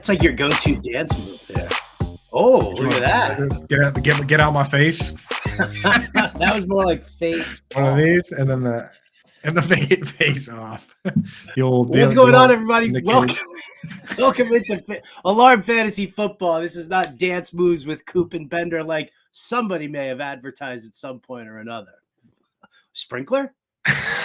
It's like your go-to dance move there. Oh, look at that. Get out my face. That was more like face. One of these, and then the face off. What's going on, everybody? Welcome into Alarm Fantasy Football. This is not dance moves with Coop and Bender like somebody may have advertised at some point or another. Sprinkler?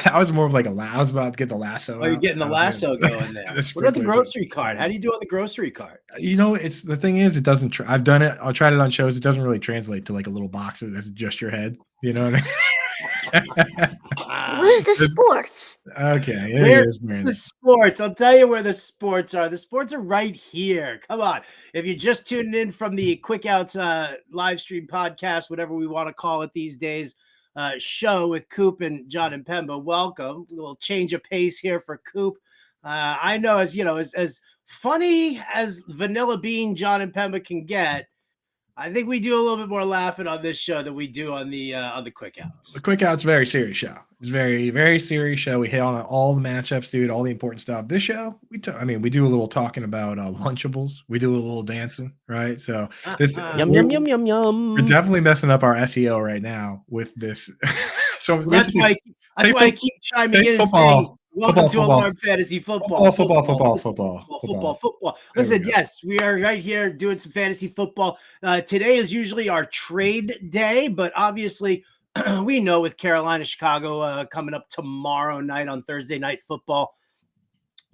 I was more of like I was about to get the lasso. Oh, you're getting the lasso going there. What about the grocery card? How do you do on the grocery card? It's the thing is, it doesn't. I've done it. I tried it on shows. It doesn't really translate to like a little box that's just your head. You know what I mean? Where's the sports? Okay, where's the sports? I'll tell you where the sports are. The sports are right here. Come on. If you're just tuning in from the Quick Outs live stream podcast, whatever we want to call it these days, show with Coop and John and Pemba, welcome. A little change of pace here for Coop. I know, as funny as Vanilla Bean John and Pemba can get, I think we do a little bit more laughing on this show than we do on the Quick Outs. The Quick Outs, very serious show. It's very, very serious show. We hit on all the matchups, dude, all the important stuff. This show, we do a little talking about Lunchables. We do a little dancing, right? So this yum. We're definitely messing up our SEO right now with this. So that's why I keep chiming in and saying, welcome to Alarm Fantasy Football. Football. Listen, yes, we are right here doing some fantasy football. Today is usually our trade day, but obviously we know with Carolina, Chicago coming up tomorrow night on Thursday Night Football,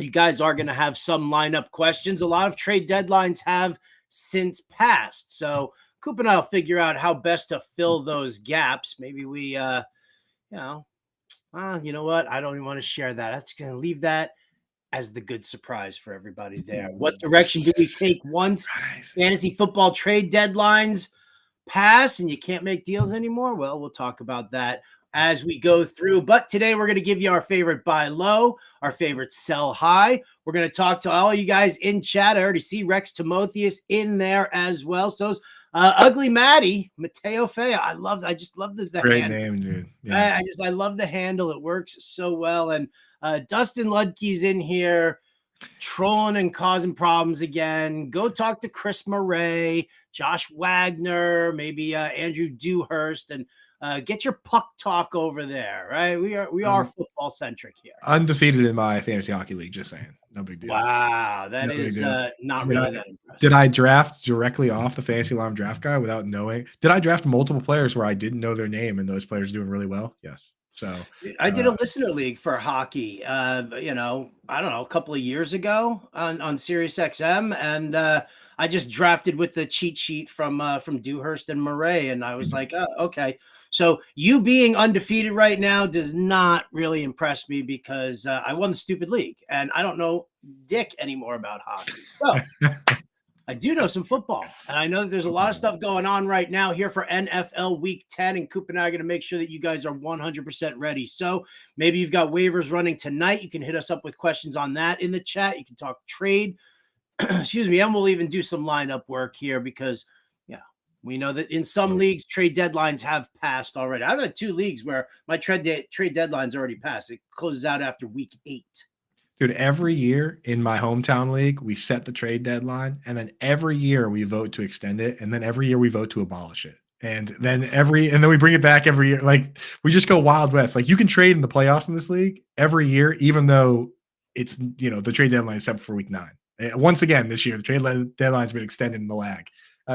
you guys are going to have some lineup questions. A lot of trade deadlines have since passed. So Coop and I will figure out how best to fill those gaps. Maybe we, you know what? I don't even want to share that. That's going to leave that as the good surprise for everybody there. What direction do we take once fantasy football trade deadlines pass and you can't make deals anymore? Well, we'll talk about that as we go through. But today we're going to give you our favorite buy low, our favorite sell high. We're going to talk to all you guys in chat. I already see Rex Timotheus in there as well. So's Ugly Maddie, Mateo Fea. I just love the great handle. Name, dude. Yeah. I love the handle. It works so well. And Dustin Ludke's in here trolling and causing problems again. Go talk to Chris Murray, Josh Wagner, maybe Andrew Dewhurst, and get your puck talk over there. Right? We are football centric here. Undefeated in my fantasy hockey league. Just saying. No big deal. Wow, that is not really that impressive. Did I draft directly off the Fantasy Alarm draft guy without knowing? Did I draft multiple players where I didn't know their name and those players are doing really well? Yes. So I did a listener league for hockey, I don't know, a couple of years ago on Sirius XM, and I just drafted with the cheat sheet from Dewhurst and Murray, and I was like, okay. So you being undefeated right now does not really impress me because I won the stupid league and I don't know dick anymore about hockey. So I do know some football, and I know that there's a lot of stuff going on right now here for NFL Week 10, and Coop and I are going to make sure that you guys are 100% ready. So maybe you've got waivers running tonight. You can hit us up with questions on that in the chat. You can talk trade, excuse me, and we'll even do some lineup work here because we know that in some leagues, trade deadlines have passed already. I've had 2 leagues where my trade deadline's already passed. It closes out after week 8. Dude, every year in my hometown league, we set the trade deadline, and then every year we vote to extend it, and then every year we vote to abolish it. And then we bring it back every year. Like, we just go Wild West. Like, you can trade in the playoffs in this league every year, even though it's, the trade deadline is set for week 9. Once again, this year, the trade deadline's been extended in the lag.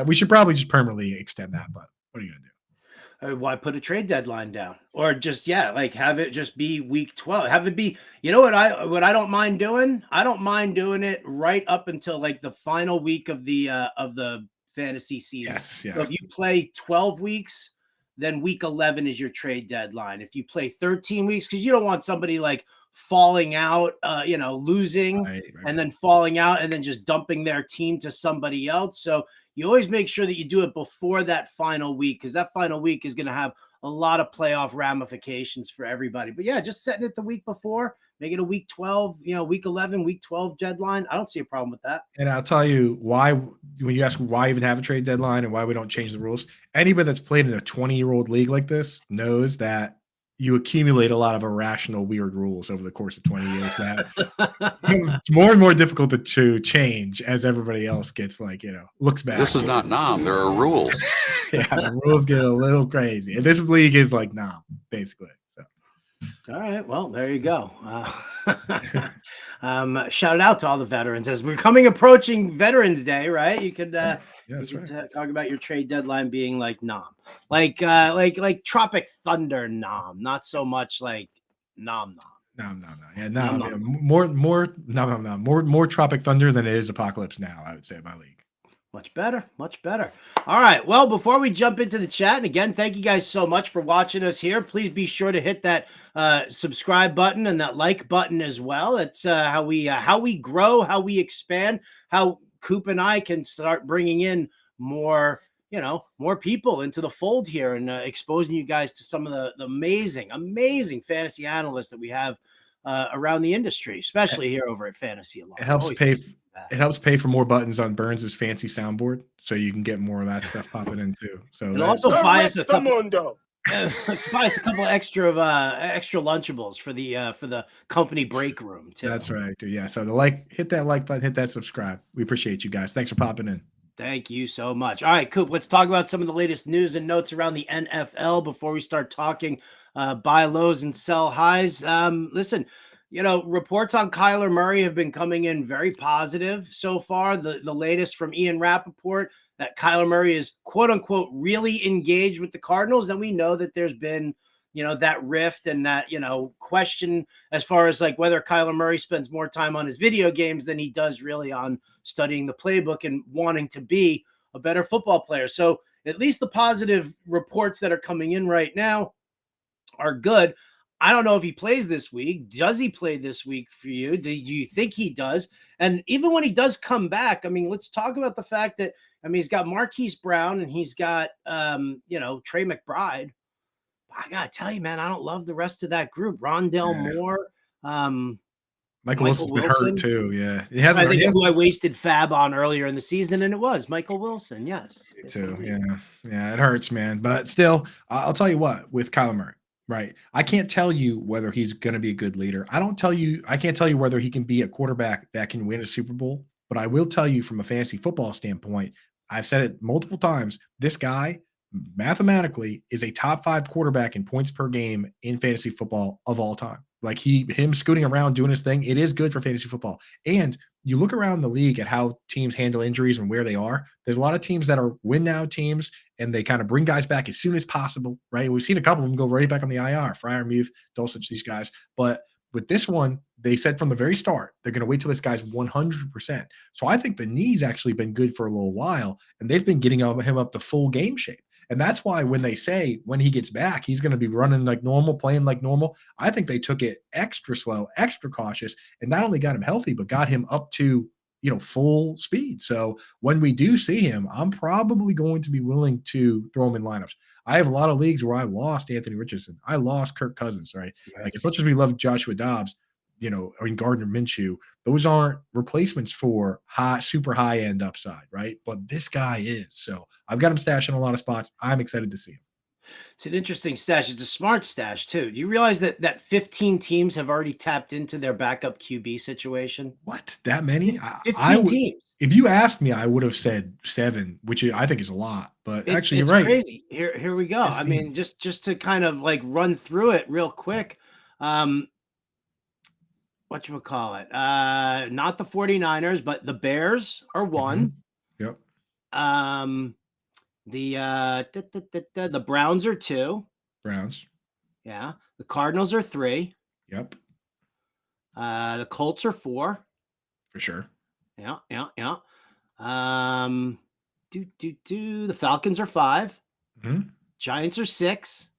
We should probably just permanently extend that, but what are you going to do? Why put a trade deadline down? Or just, have it just be week 12. Have it be, what I don't mind doing? I don't mind doing it right up until like the final week of the fantasy season. Yes, yeah. So if you play 12 weeks, then week 11 is your trade deadline. If you play 13 weeks, because you don't want somebody like falling out, losing right. And then falling out and then just dumping their team to somebody else. So you always make sure that you do it before that final week, because that final week is going to have a lot of playoff ramifications for everybody. But just setting it the week before, make it a week 12, week 11, week 12 deadline. I don't see a problem with that. And I'll tell you why, when you ask why even have a trade deadline and why we don't change the rules, anybody that's played in a 20-year-old league like this knows that you accumulate a lot of irrational, weird rules over the course of 20 years that it's more and more difficult to change as everybody else gets looks back. This is not Nam. There are rules. Yeah, the rules get a little crazy. And this league is like Nam, basically. So. All right. Well, there you go. Shout out to all the veterans as we're approaching Veterans Day, right? You could talk about your trade deadline being like Nam, like Tropic Thunder Nam, not so much like Nom. No. Yeah, no. More Tropic Thunder than it is Apocalypse Now, I would say, in my league. Much better. All right. Well, before we jump into the chat, and again, thank you guys so much for watching us here. Please be sure to hit that subscribe button and that like button as well. It's how we grow, how we expand, how Coop and I can start bringing in more people into the fold here and exposing you guys to some of the amazing fantasy analysts that we have around the industry, especially here over at Fantasy Alarm. It helps pay for more buttons on Burns's fancy soundboard, so you can get more of that stuff popping in too. So it'll also buy us a couple of extra Lunchables for the company break room too. That's right, dude. Yeah. So hit that like button, hit that subscribe. We appreciate you guys. Thanks for popping in. Thank you so much. All right, Coop, let's talk about some of the latest news and notes around the NFL before we start talking buy lows and sell highs. Listen. Reports on Kyler Murray have been coming in very positive so far. The latest from Ian Rappaport that Kyler Murray is quote unquote really engaged with the Cardinals. And we know that there's been, that rift and that, question as far as like whether Kyler Murray spends more time on his video games than he does really on studying the playbook and wanting to be a better football player. So at least the positive reports that are coming in right now are good. I don't know if he plays this week. Does he play this week for you? Do you think he does? And even when he does come back, I mean, let's talk about the fact that, he's got Marquise Brown and he's got, Trey McBride. I got to tell you, man, I don't love the rest of that group. Rondell Moore. Michael Wilson's been hurt too. Yeah. He hasn't. I think who I wasted fab on earlier in the season, and it was Michael Wilson. Yes. Too. Yeah. It hurts, man. But still, I'll tell you what, with Kyler Murray. Right. I can't tell you whether he's going to be a good leader. I can't tell you whether he can be a quarterback that can win a Super Bowl, but I will tell you from a fantasy football standpoint, I've said it multiple times, this guy mathematically is a top 5 quarterback in points per game in fantasy football of all time. Like him scooting around doing his thing, it is good for fantasy football. And you look around the league at how teams handle injuries and where they are. There's a lot of teams that are win now teams, and they kind of bring guys back as soon as possible, right? We've seen a couple of them go right back on the IR, Freiermuth, Dulcich, these guys. But with this one, they said from the very start, they're going to wait till this guy's 100%. So I think the knee's actually been good for a little while, and they've been getting him up to full game shape. And that's why when they say when he gets back, he's going to be running like normal, playing like normal, I think they took it extra slow, extra cautious, and not only got him healthy, but got him up to, full speed. So when we do see him, I'm probably going to be willing to throw him in lineups. I have a lot of leagues where I lost Anthony Richardson. I lost Kirk Cousins, right? Like as much as we love Joshua Dobbs, or Gardner Minshew, those aren't replacements for super high end upside, right? But this guy is. So I've got him stashed in a lot of spots. I'm excited to see him. It's an interesting stash. It's a smart stash too. Do you realize that 15 teams have already tapped into their backup QB situation? What? That many? 15 teams. If you asked me, I would have said 7, which I think is a lot. But actually, you're right. Crazy. Here we go. 15. I mean, just to kind of like run through it real quick. Whatchamacallit? Not the 49ers, but the Bears are 1. Yep. The Browns are 2. Browns. Yeah. The Cardinals are 3. Yep. The Colts are 4. For sure. Yeah. The Falcons are 5. Mm-hmm. Giants are 6.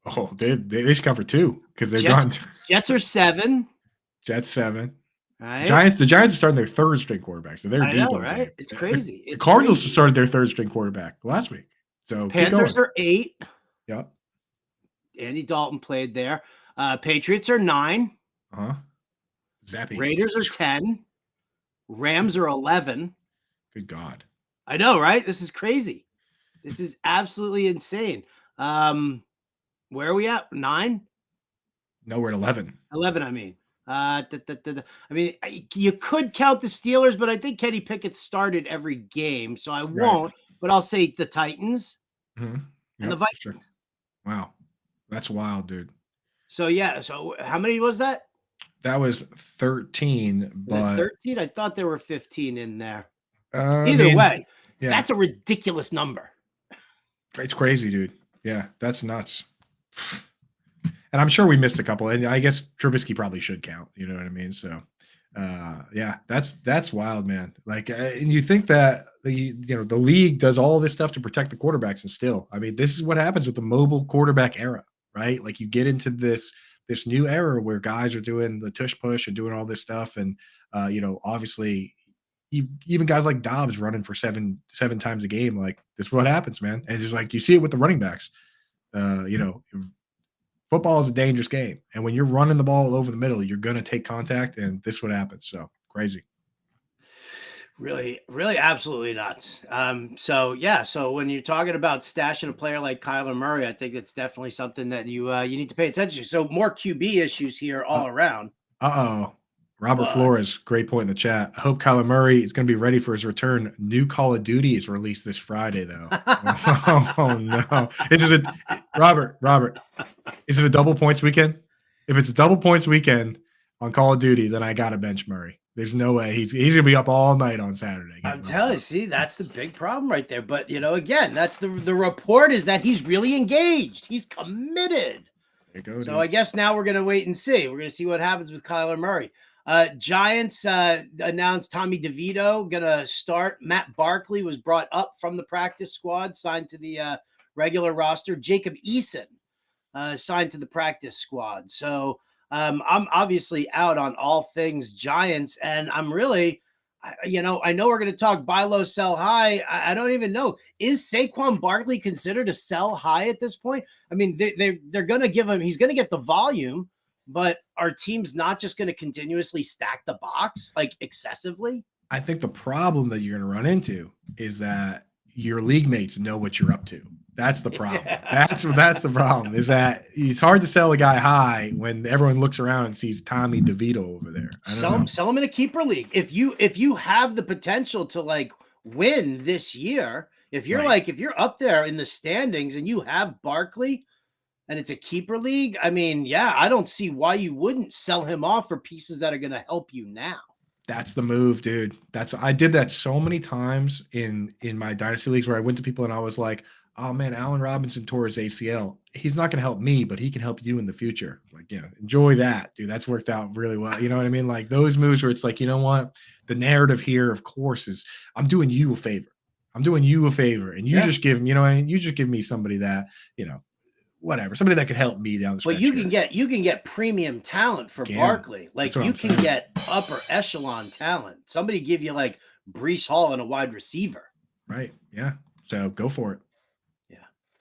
Oh, they should cover 2 because they're gone. Jets are 7. Jets 7. Right. The Giants are starting their 3rd string quarterback, so they're deep. I know, right? Game. It's crazy. The Cardinals started their 3rd string quarterback last week. So Panthers are 8. Yep. Andy Dalton played there. Patriots are 9. Zappy. Raiders are 10. Rams are 11. Good God. I know, right? This is crazy. This is absolutely insane. Where are we at? 9? No, we're at 11. 11, I mean. You could count the Steelers, but I think Kenny Pickett started every game, so I won't. But I'll say the Titans and the Vikings. Sure. Wow, that's wild, dude. So yeah, so how many was that? That was 13, but 13. I thought there were 15 in there. Either way, that's a ridiculous number. It's crazy, dude. Yeah, that's nuts. And I'm sure we missed a couple, and I guess Trubisky probably should count. You know what I mean? So, yeah, that's wild, man. Like, and you think that the league does all this stuff to protect the quarterbacks, and still, I mean, this is what happens with the mobile quarterback era, right? Like, you get into this new era where guys are doing the tush push and doing all this stuff, and obviously, even guys like Dobbs running for seven times a game, like this is what happens, man. And just like you see it with the running backs, football is a dangerous game, and when you're running the ball over the middle, you're going to take contact, and this is what happens. So crazy. Really, really absolutely nuts. So when you're talking about stashing a player like Kyler Murray, I think it's definitely something that you need to pay attention to. So more QB issues here all around. Robert Flores, great point in the chat. I hope Kyler Murray is going to be ready for his return. New Call of Duty is released this Friday, though. Oh no! Robert? Is it a double points weekend? If it's a double points weekend on Call of Duty, then I got to bench Murray. There's no way he's going to be up all night on Saturday. I'm telling you, see, that's the big problem right there. But again, that's the report is that he's really engaged. He's committed. There you go, so dude. I guess now we're going to wait and see. We're going to see what happens with Kyler Murray. Giants announced Tommy DeVito going to start. Matt Barkley was brought up from the practice squad, signed to the regular roster. Jacob Eason signed to the practice squad. So I'm obviously out on all things Giants, and I'm really, I know we're going to talk buy low, sell high. I don't even know. Is Saquon Barkley considered a sell high at this point? I mean, they're going to give him, he's going to get the volume, but are teams not just going to continuously stack the box like excessively? I think the problem that you're going to run into is that your league mates know what you're up to. That's the problem. Yeah. That's the problem, is that it's hard to sell a guy high when everyone looks around and sees Tommy DeVito over there. Sell him in a keeper league. If you have the potential to like win this year, if you're if you're up there in the standings and you have Barkley and it's a keeper league, I mean, yeah, I don't see why you wouldn't sell him off for pieces that are going to help you now. That's the move, dude. I did that so many times in my dynasty leagues where I went to people and I was like, oh man, Allen Robinson tore his ACL. He's not going to help me, but he can help you in the future. Like, enjoy that, dude. That's worked out really well. You know what I mean? Like those moves where it's like, you know what? The narrative here, of course, is I'm doing you a favor. And you just give me somebody that, whatever, somebody that could help me down the stretch. Well, you can get premium talent for Barkley. Like you can get upper echelon talent. Somebody give you like Breece Hall and a wide receiver. Right. Yeah. So go for it.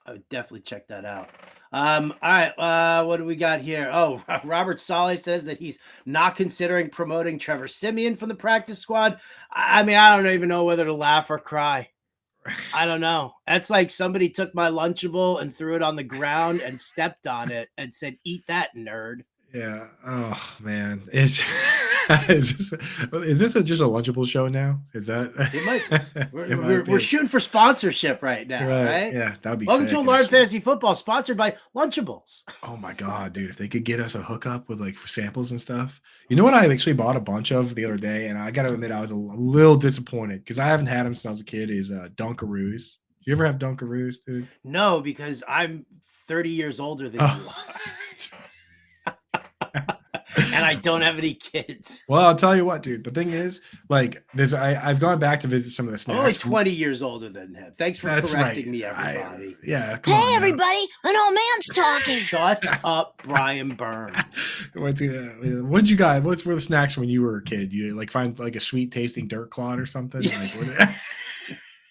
I would definitely check that out. All right. What do we got here? Oh, Robert Saleh says that he's not considering promoting Trevor Siemian from the practice squad. I mean, I don't even know whether to laugh or cry. I don't know. That's like somebody took my Lunchable and threw it on the ground and stepped on it and said, "Eat that, nerd." Yeah. Oh man. Is this just a Lunchable show now? Is that it might? We're shooting for sponsorship right now, right? Yeah, that'd be. Welcome to Large Fantasy Football, sponsored by Lunchables. Oh my god, dude! If they could get us a hookup with like samples and stuff. You know what I actually bought a bunch of the other day, and I got to admit I was a little disappointed because I haven't had them since I was a kid. Is Dunkaroos? Do you ever have Dunkaroos, dude? No, because I'm 30 years older than you are. And I don't have any kids. Well, I'll tell you what, dude. The thing is, like, I've gone back to visit some of the snacks. I'm only 20 years older than him. Thanks for correcting me, everybody. Hey, everybody. An old man's talking. Shut up, Brian Byrne. What did you guys? What's for the snacks when you were a kid? You like find like a sweet tasting dirt clod or something? Yeah.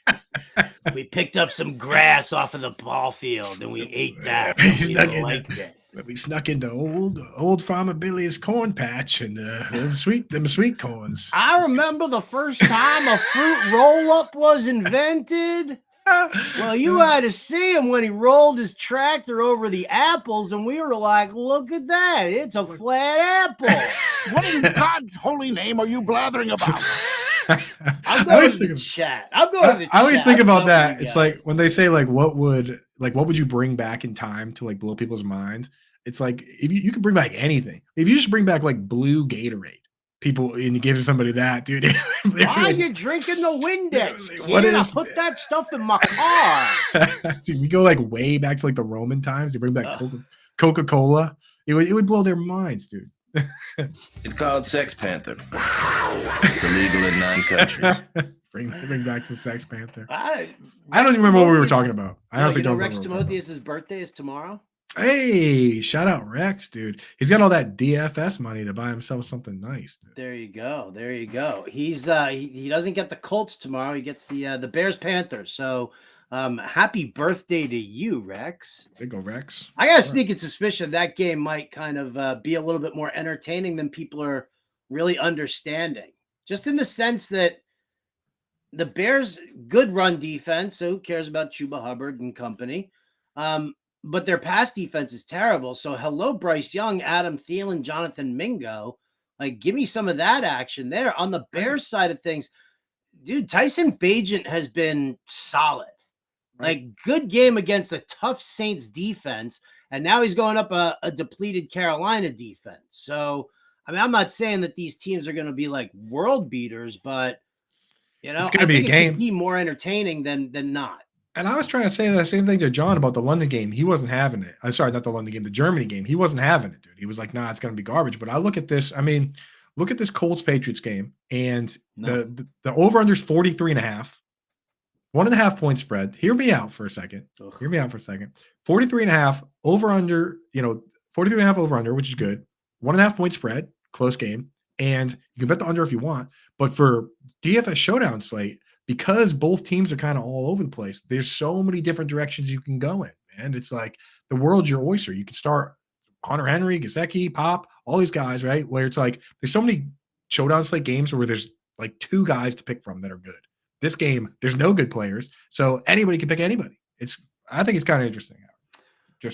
Like, we picked up some grass off of the ball field and we ate that. We liked it. We snuck into old Farmer Billy's corn patch and them sweet corns. I remember the first time a fruit roll-up was invented. Well, you had to see him when he rolled his tractor over the apples, and we were like, look at that. It's a flat apple. What in God's holy name are you blathering about? I'm going to the chat. I'm going to the chat. I always think about that. You It's guys. like when they say like what would you bring back in time to like blow people's minds? It's like if you could bring back anything. If you just bring back like blue Gatorade, people and you give somebody that, dude. Why are you drinking the Windex? What Kid? I is- put that stuff in my car. Dude, we go like way back to like the Roman times. You bring back Coca-Cola. It would blow their minds, dude. It's called Sex Panther. It's illegal in 9 countries. bring back some Sex Panther. I don't even remember what we were talking about. I honestly don't Rex remember. Timotheus' birthday is tomorrow. Hey, shout out Rex, dude. He's got all that DFS money to buy himself something nice. Dude. There you go. There you go. He's he doesn't get the Colts tomorrow. He gets the Bears Panthers. So happy birthday to you, Rex. Big ol' Rex. I got a sneaking suspicion that game might kind of be a little bit more entertaining than people are really understanding. Just in the sense that the Bears good run defense. So who cares about Chuba Hubbard and company? But their pass defense is terrible. So hello, Bryce Young, Adam Thielen, Jonathan Mingo. Like, give me some of that action there. On the Bears side of things, dude, Tyson Bagent has been solid. Like, good game against a tough Saints defense. And now he's going up a depleted Carolina defense. So, I mean, I'm not saying that these teams are going to be like world beaters, but, you know, it's going to be a game. It could be more entertaining than not. And I was trying to say the same thing to John about the London game. He wasn't having it. I'm sorry, not the London game, the Germany game. He wasn't having it, dude. He was like, nah, it's going to be garbage. But I look at this. I mean, look at this Colts-Patriots game. And the over-under is 43.5. 1.5 point spread. Hear me out for a second. Hear me out for a second. 43.5 over-under, 43.5 over-under, which is good. 1.5 point spread, close game. And you can bet the under if you want. But for DFS showdown slate, because both teams are kind of all over the place, there's so many different directions you can go in, man. It's like the world's your oyster. You can start Hunter Henry, Gesicki, Pop, all these guys, right? Where it's like there's so many showdown slate games where there's like 2 guys to pick from that are good. This game, there's no good players, so anybody can pick anybody. I think it's kind of interesting.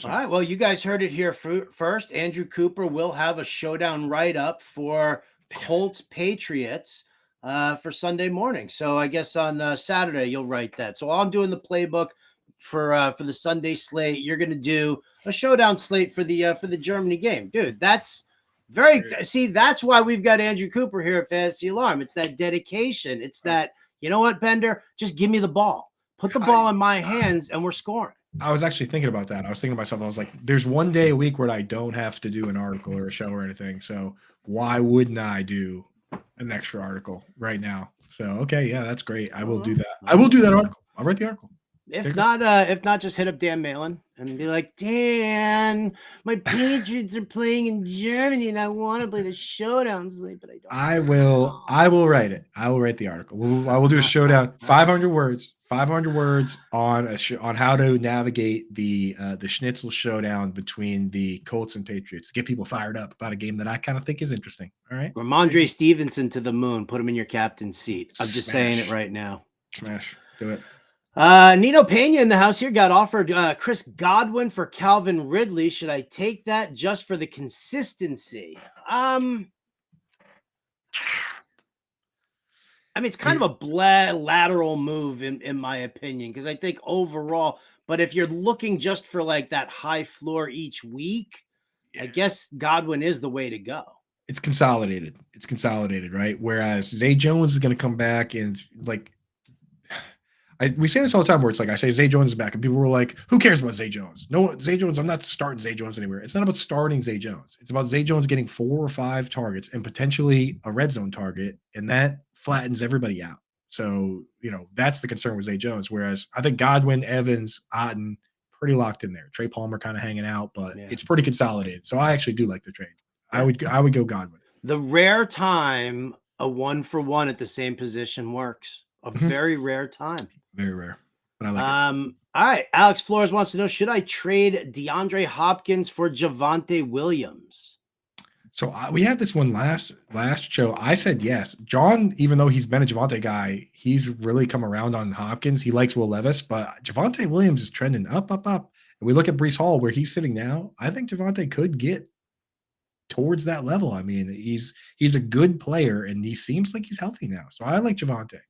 All right, well, you guys heard it here first. Andrew Cooper will have a showdown write-up for Colts Patriots for Sunday morning. So I guess on Saturday you'll write that. So I'm doing the playbook for the Sunday slate. You're going to do a showdown slate for the Germany game, dude. That's that's why we've got Andrew Cooper here at Fantasy Alarm. It's that dedication. It's that, you know what, Bender, just give me the ball, put the ball in my hands, and we're scoring. I was actually thinking about that. I was thinking to myself, I was like, there's one day a week where I don't have to do an article or a show or anything. So why wouldn't I do an extra article right now? So, okay. Yeah, that's great. I will do that. I will do that article. I'll write the article. If not, just hit up Dan Malin and be like, Dan, my Patriots are playing in Germany and I want to play the showdown slate, but I don't. I will write it. I will write the article. I will do a showdown, 500 words. 500 words on on how to navigate the Schnitzel showdown between the Colts and Patriots. Get people fired up about a game that I kind of think is interesting. All right. Ramondre Stevenson to the moon. Put him in your captain's seat. I'm just saying it right now. Smash. Do it. Nino Pena in the house here got offered Chris Godwin for Calvin Ridley. Should I take that just for the consistency? I mean, it's kind of a lateral move in my opinion, because I think overall, but if you're looking just for like that high floor each week, I guess Godwin is the way to go. It's consolidated. It's consolidated, right? Whereas Zay Jones is going to come back and like, we say this all the time where it's like, I say Zay Jones is back and people were like, who cares about Zay Jones? No, Zay Jones, I'm not starting Zay Jones anywhere. It's not about starting Zay Jones. It's about Zay Jones getting 4 or 5 targets and potentially a red zone target. And that flattens everybody out. So, that's the concern with Zay Jones. Whereas I think Godwin, Evans, Otten, pretty locked in there. Trey Palmer kind of hanging out, but it's pretty consolidated. So I actually do like the trade. I would go Godwin. The rare time a 1-for-1 at the same position works. A very rare time. Very rare. But I like it. All right. Alex Flores wants to know, should I trade DeAndre Hopkins for Javonte Williams? So we had this one last show. I said yes. John, even though he's been a Javonte guy, he's really come around on Hopkins. He likes Will Levis, but Javonte Williams is trending up. And we look at Breece Hall, where he's sitting now. I think Javonte could get towards that level. I mean, he's a good player, and he seems like he's healthy now. So I like Javonte.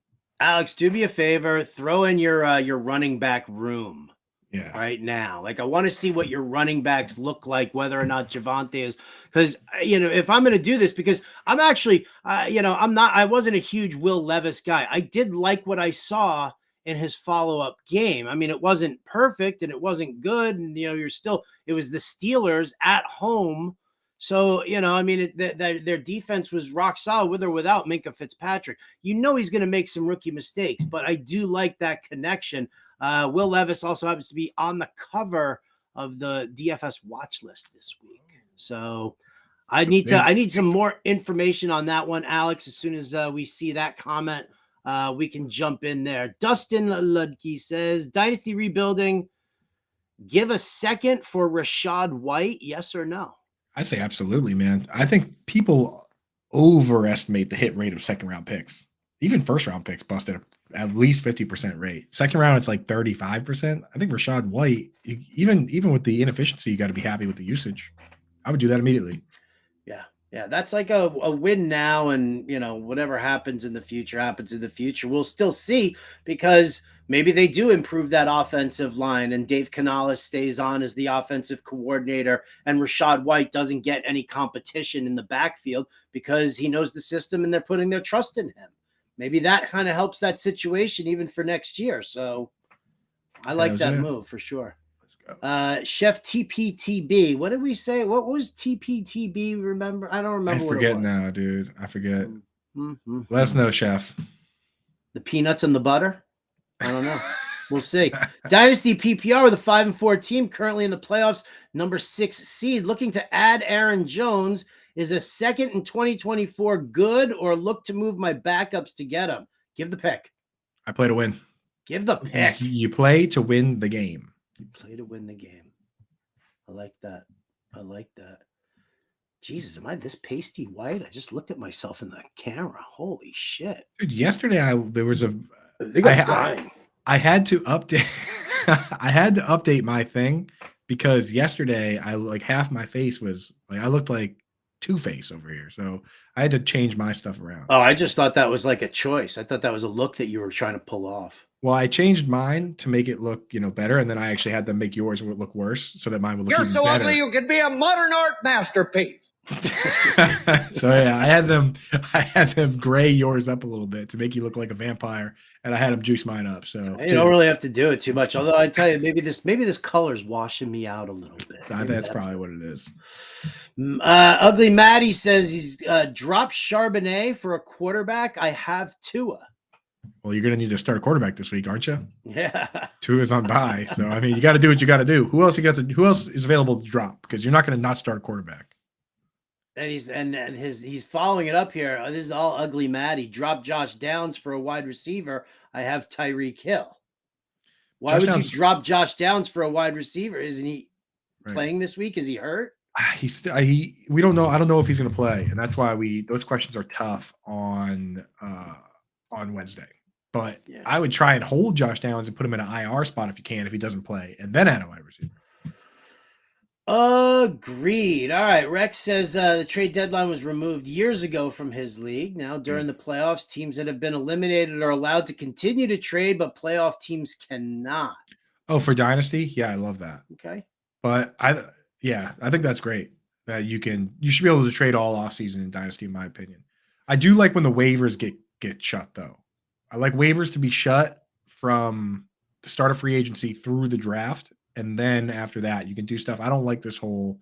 Alex, do me a favor. Throw in your running back room. Yeah. Right now. Like, I want to see what your running backs look like, whether or not Javonte is, because, if I'm going to do this, because I'm actually, I wasn't a huge Will Levis guy. I did like what I saw in his follow-up game. I mean, it wasn't perfect and it wasn't good. And, it was the Steelers at home. So, their defense was rock solid with or without Minkah Fitzpatrick. He's going to make some rookie mistakes, but I do like that connection. Will Levis also happens to be on the cover of the DFS watch list this week. So I need some more information on that one, Alex. As soon as we see that comment, we can jump in there. Dustin Ludke says, Dynasty rebuilding, give a second for Rashad White, yes or no? I say absolutely, man. I think people overestimate the hit rate of second-round picks. Even first-round picks busted at least 50% rate. Second round, it's like 35%. I think Rashad White, even with the inefficiency, you got to be happy with the usage. I would do that immediately. Yeah, that's like a win now, and whatever happens in the future happens in the future. We'll still see, because maybe they do improve that offensive line, and Dave Canales stays on as the offensive coordinator, and Rashad White doesn't get any competition in the backfield because he knows the system and they're putting their trust in him. Maybe that kind of helps that situation even for next year. So I like that move for sure. Let's go. Chef TPTB. What did we say? What was TPTB? Remember? I don't remember. I forget now, dude. I forget. Mm-hmm. Let us know, Chef. The peanuts and the butter? I don't know. We'll see. Dynasty PPR with a 5-4 team currently in the playoffs, number 6 seed, looking to add Aaron Jones. Is a second in 2024 good, or look to move my backups to get him? Give the pick. I play to win. Give the pick. You play to win the game. You play to win the game. I like that. Jesus, am I this pasty white? I just looked at myself in the camera. Holy shit. Dude, yesterday I had to update I had to update my thing, because yesterday half my face was I looked like Two-Face over here. So I had to change my stuff around. Oh, I just thought that was like a choice. I thought that was a look that you were trying to pull off. Well, I changed mine to make it look, better, and then I actually had them make yours look worse so that mine would look even better. You're so ugly you could be a modern art masterpiece. So yeah, I had them gray yours up a little bit to make you look like a vampire, and I had them juice mine up. So you don't really have to do it too much. Although I tell you, maybe this color's washing me out a little bit. That's probably what it is. Ugly Maddie says he's dropped Charbonnet for a quarterback. I have Tua. Well, you're gonna need to start a quarterback this week, aren't you? Yeah. Tua's on bye, so I mean, you got to do what you got to do. Who else is available to drop? Because you're not going to not start a quarterback. And he's following it up here. This is all Ugly Maddie. Drop Josh Downs for a wide receiver. I have Tyreek Hill. Why would you drop Josh Downs for a wide receiver? Isn't he playing this week? Is he hurt? We don't know. I don't know if he's going to play, and that's why those questions are tough on Wednesday. But I would try and hold Josh Downs and put him in an IR spot if you can, if he doesn't play, and then add a wide receiver. Agreed. All right. Rex says the trade deadline was removed years ago from his league. Now, during the playoffs, teams that have been eliminated are allowed to continue to trade, but playoff teams cannot. Oh, for Dynasty? Yeah, I love that. Okay. But I think that's great that you should be able to trade all offseason in Dynasty, in my opinion. I do like when the waivers get shut, though. I like waivers to be shut from the start of free agency through the draft. And then after that, you can do stuff. I don't like this whole,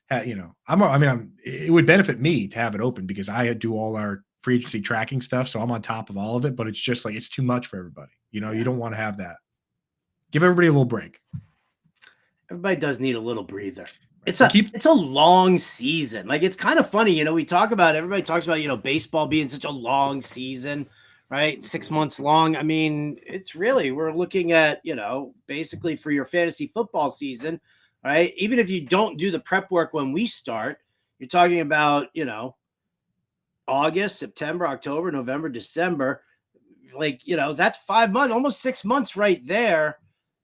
it would benefit me to have it open because I do all our free agency tracking stuff. So I'm on top of all of it, but it's just it's too much for everybody. You don't want to have that. Give everybody a little break. Everybody does need a little breather. It's a long season. It's kind of funny. Everybody talks about, baseball being such a long season, right? 6 months long. I mean, it's really, we're looking at, basically for your fantasy football season, right? Even if you don't do the prep work when we start, You're talking about, August, September, October, November, December. Like, that's 5 months, almost 6 months right there.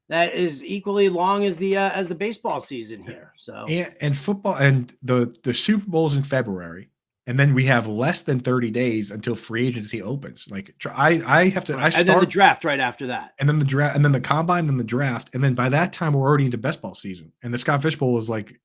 That is equally long as the baseball season here. So and football and the Super Bowl's in February, and then we have less than 30 days until free agency opens. Like I have to, right. And then the draft right after that, and then the draft, and then the combine, and then the draft, and then by that time we're already into best ball season, and the Scott Fish Bowl is like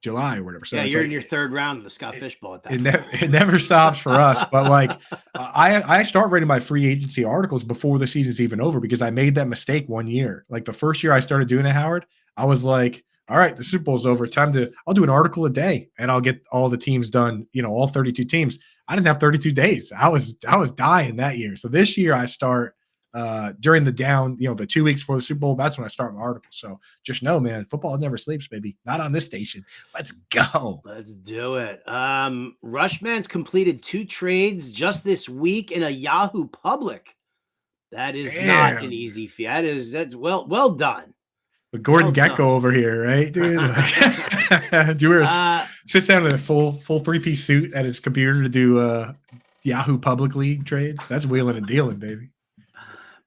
July or whatever. So yeah, you're in your third round of the Scott Fish Bowl at that. It never stops for us. But like, I start writing my free agency articles before the season's even over because I made that mistake one year. Like the first year I started doing it, Howard, I was like, all right, the Super Bowl's over. I'll do an article a day and I'll get all the teams done. All 32 teams. I didn't have 32 days. I was dying that year. So this year I start during the down, the 2 weeks before the Super Bowl. That's when I start my article. So just know, man, football never sleeps, baby. Not on this station. Let's go. Let's do it. Rushman's completed 2 trades just this week in a Yahoo Public. That is not an easy feat. That's well done. The Gordon Gekko over here, right, dude? Like, sits down in a full 3-piece suit at his computer to do Yahoo Public League trades. That's wheeling and dealing, baby.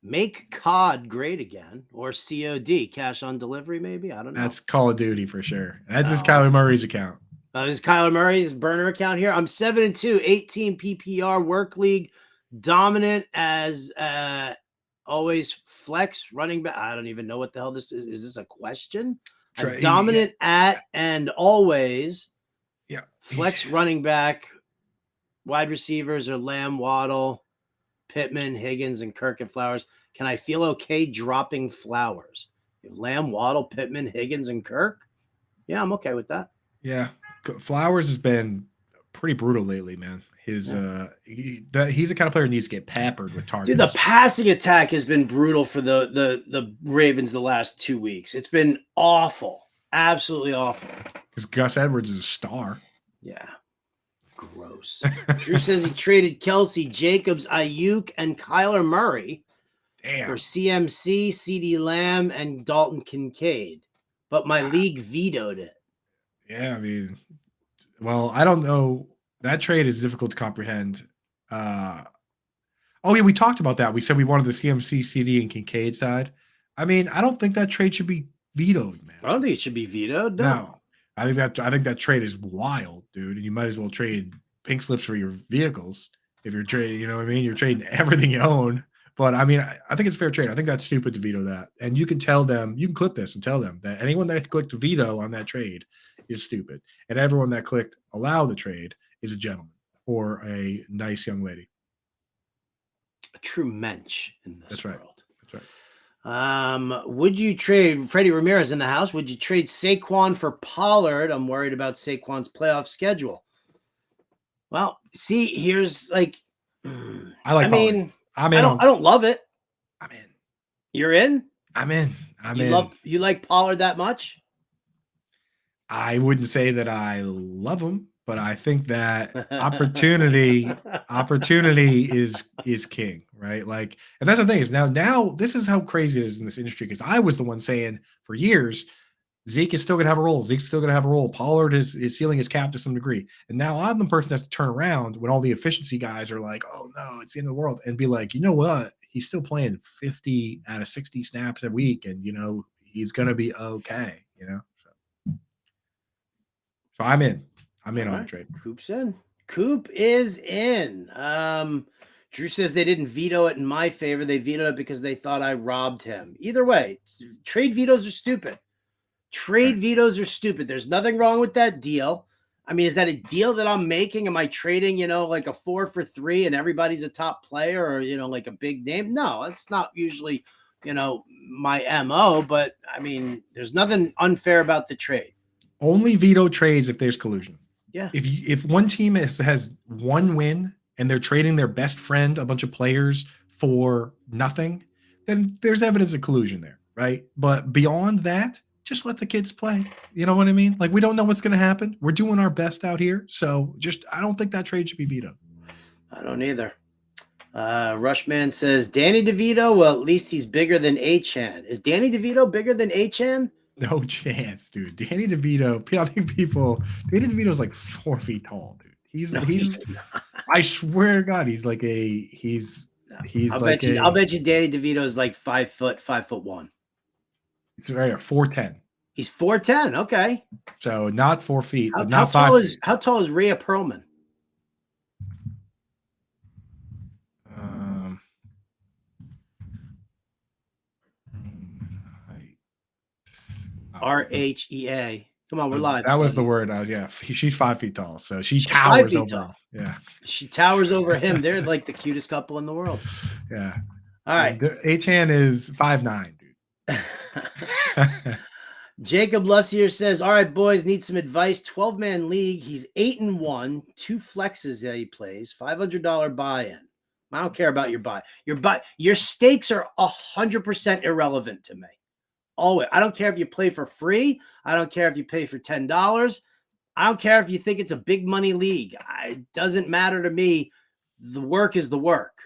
Make COD great again, or COD, cash on delivery, maybe. I don't know. That's Call of Duty for sure. That's just Kyler Murray's account. This is Kyler Murray's burner account here. I'm 7-2, 18 PPR work league, dominant as always. Flex running back. I don't even know what the hell this is. Is this a question? Dominant at and always. Yeah. Flex running back. Wide receivers are Lamb, Waddle, Pittman, Higgins, and Kirk and Flowers. Can I feel okay dropping Flowers? Lamb, Waddle, Pittman, Higgins, and Kirk? Yeah, I'm okay with that. Yeah. Flowers has been pretty brutal lately, man. He's the kind of player who needs to get peppered with targets. Dude, the passing attack has been brutal for the Ravens the last 2 weeks. It's been awful. Absolutely awful. Because Gus Edwards is a star. Yeah. Gross. Drew says he traded Kelsey, Jacobs, Ayuk, and Kyler Murray for CMC, CeeDee Lamb, and Dalton Kincaid. But my league vetoed it. Yeah, I mean, well, I don't know. That trade is difficult to comprehend. Oh, yeah, we talked about that. We said we wanted the CMC, CD, and Kincaid side. I mean, I don't think that trade should be vetoed, man. I don't think it should be vetoed. No. I think that trade is wild, dude. And you might as well trade pink slips for your vehicles if you're trading. You know what I mean? You're trading everything you own. But I mean, I think it's a fair trade. I think that's stupid to veto that. And you can tell them, you can clip this and tell them that anyone that clicked veto on that trade is stupid, and everyone that clicked allow the trade is a gentleman or a nice young lady. A true mensch in this world. That's right. Would you trade Freddie Ramirez in the house? Would you trade Saquon for Pollard? I'm worried about Saquon's playoff schedule. Well, see, here's like, I mean, I don't love it. I'm in. You're in? I'm in. You like Pollard that much? I wouldn't say that I love him, but I think that opportunity is king, right? Like, and that's the thing is now this is how crazy it is in this industry. Because I was the one saying for years, Zeke is still gonna have a role. Zeke's still gonna have a role. Pollard is sealing his cap to some degree. And now I'm the person that's to turn around when all the efficiency guys are like, oh no, it's the end of the world, and be like, you know what? He's still playing 50 out of 60 snaps a week, and he's gonna be okay, So I'm in. I'm in on the trade. Coop's in. Coop is in. Drew says they didn't veto it in my favor. They vetoed it because they thought I robbed him. Either way, trade vetoes are stupid. Vetoes are stupid. There's nothing wrong with that deal. I mean, is that a deal that I'm making? Am I trading, like a 4 for 3 and everybody's a top player or, like a big name? No, it's not usually, my MO, but I mean, there's nothing unfair about the trade. Only veto trades if there's collusion. Yeah. If one team has one win and they're trading their best friend, a bunch of players for nothing, then there's evidence of collusion there, right? But beyond that, just let the kids play. You know what I mean? Like, we don't know what's going to happen. We're doing our best out here. So I don't think that trade should be vetoed. I don't either. Rushman says, Danny DeVito, well, at least he's bigger than Achan. Is Danny DeVito bigger than Achan? No chance, dude. Danny DeVito. I think Danny DeVito's like 4 feet tall, dude. He's No, he's. not. I swear to God, he's like a he's I'll like bet you. I'll bet you Danny DeVito's like 5'1". It's right here, 4'10". He's 4'10". Okay. So not 4 feet, How, but how not 5 tall is feet. how tall is Rhea Perlman? RHEA. Come on, we're live. That was the buddy. word. Yeah, she's 5 feet tall, so she's 5 towers feet over. tall. Yeah, She towers over him. They're like the cutest couple in the world. yeah. All right. Achan is 5'9", dude. Jacob Lussier says, all right, boys, need some advice. 12-man league. He's 8-1, 2 flexes that he plays, $500 buy-in. I don't care about your buy. Your stakes are 100% irrelevant to me. Always. I don't care if you play for free. I don't care if you pay for $10. I don't care if you think it's a big money league. It doesn't matter to me. The work is the work.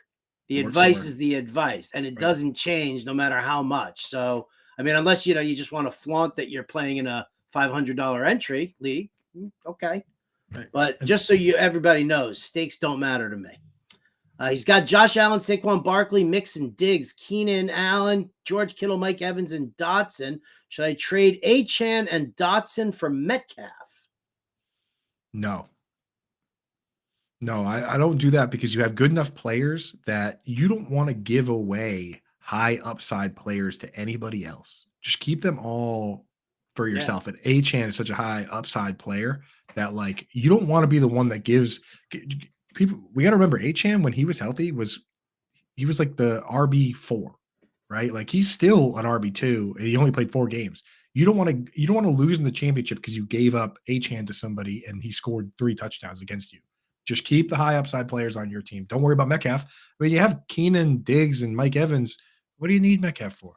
The advice is the advice, and it doesn't change no matter how much. So, I mean, unless, you just want to flaunt that you're playing in a $500 entry league. Okay. Right. But just so everybody knows, stakes don't matter to me. He's got Josh Allen, Saquon Barkley, Mixon, Diggs, Keenan Allen, George Kittle, Mike Evans, and Dotson. Should I trade Achane and Dotson for Metcalf? No, I don't do that because you have good enough players that you don't want to give away high upside players to anybody else. Just keep them all for yourself. And Achane is such a high upside player that like you don't want to be the one that gives people. We got to remember Achane when he was healthy he was like the RB4, right? Like he's still an RB2 and he only played 4 games. You don't want to lose in the championship because you gave up Achane to somebody and he scored 3 touchdowns against you. Just keep the high upside players on your team. Don't worry about Metcalf. I mean, you have Keenan, Diggs, and Mike Evans. What do you need Metcalf for?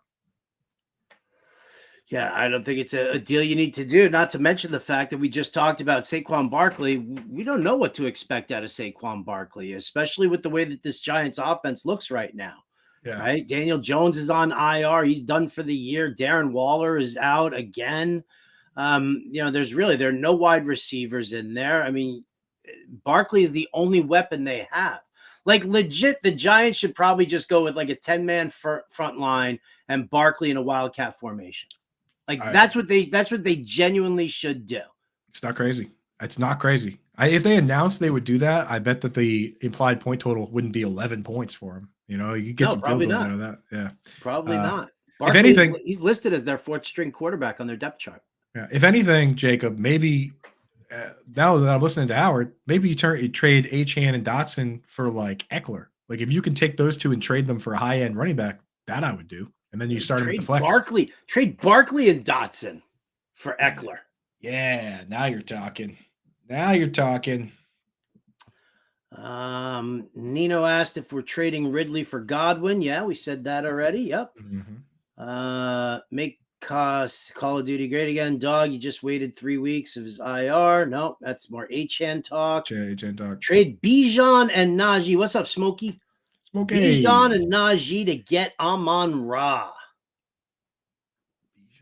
Yeah, I don't think it's a deal you need to do. Not to mention the fact that we just talked about Saquon Barkley. We don't know what to expect out of Saquon Barkley, especially with the way that this Giants offense looks right now. Yeah. Right? Daniel Jones is on IR. He's done for the year. Darren Waller is out again. There are no wide receivers in there. I mean, Barkley is the only weapon they have. Like legit, the Giants should probably just go with like a 10-man front line and Barkley in a wildcat formation. Like that's what they genuinely should do. It's not crazy. It's not crazy. If they announced they would do that, I bet that the implied point total wouldn't be 11 points for him. You get some field goals out of that. Yeah, probably not. Barkley, if anything, he's listed as their 4th string quarterback on their depth chart. Yeah. If anything, Jacob, maybe now that I'm listening to Howard, maybe you trade Achane and Dotson for like Eckler. Like if you can take those 2 and trade them for a high end running back, that I would do. And then you start him with the flex. Trade Barkley and Dotson for Eckler. Yeah, now you're talking. Nino asked if we're trading Ridley for Godwin. Yeah, we said that already. Yep. Mm-hmm. Make Call of Duty great again. Dog, you just waited 3 weeks of his IR. No, that's more Achane talk. Trade Bijan and Najee. What's up, Smokey? Bijan and Najee to get Amon-Ra.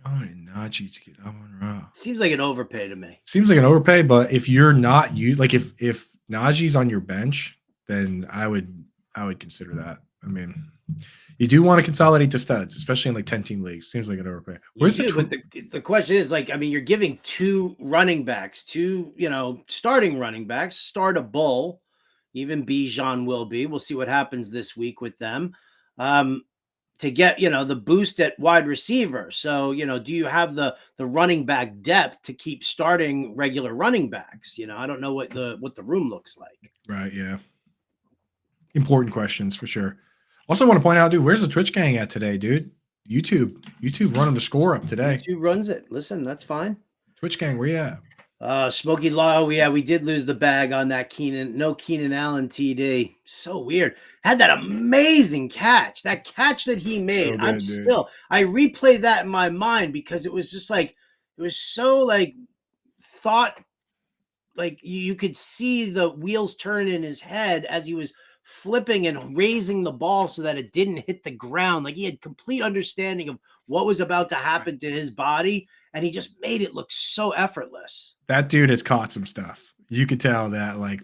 Bijan and Najee to get Amon-Ra. Seems like an overpay to me. Seems like an overpay, but if you're not if Najee's on your bench, then I would consider that. I mean, you do want to consolidate to studs, especially in like 10-team leagues. Seems like an overpay. The question is, like, I mean, you're giving 2 running backs, 2 starting running backs, startable. Even Bijan will be. We'll see what happens this week with them to get, the boost at wide receiver. So, do you have the running back depth to keep starting regular running backs? I don't know what the room looks like. Right. Yeah. Important questions for sure. Also want to point out, dude, where's the Twitch gang at today, dude? YouTube running the score up today. YouTube runs it. Listen, that's fine. Twitch gang, where you at? Smokey Law, yeah, we did lose the bag on that Keenan Allen TD. So weird. Had that amazing catch. That catch that he made. So good, I replay that in my mind because it was just like, it was so like thought, like you could see the wheels turning in his head as he was flipping and raising the ball so that it didn't hit the ground. Like he had complete understanding of what was about to happen to his body, and he just made it look so effortless. That dude has caught some stuff. You could tell that like